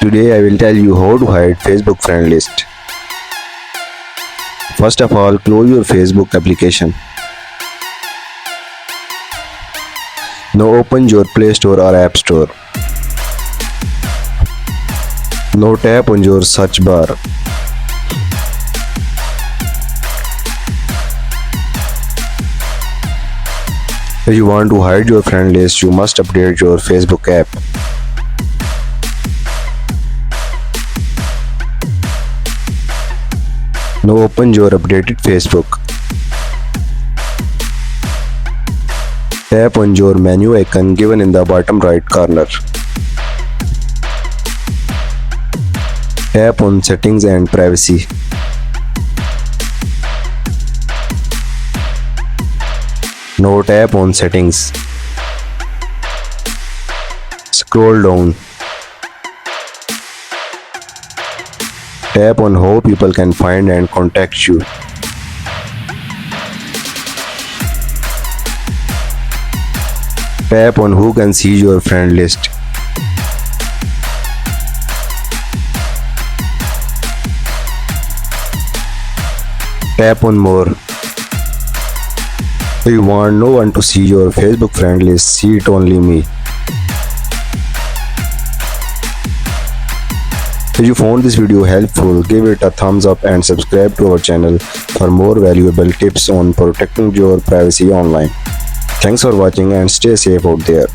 Today I will tell you how to hide Facebook friend list. First of all, close your Facebook application. Now open your Play Store or App Store. Now tap on your search bar. If you want to hide your friend list, you must update your Facebook app. Now open your updated Facebook. Tap on your menu icon given in the bottom right corner. Tap on Settings and Privacy. Now tap on Settings. Scroll down. Tap on how people can find and contact you. Tap on who can see your friend list. Tap on more. If you want no one to see your Facebook friend list, see it only me. If you found this video helpful, give it a thumbs up and subscribe to our channel for more valuable tips on protecting your privacy online. Thanks for watching and stay safe out there.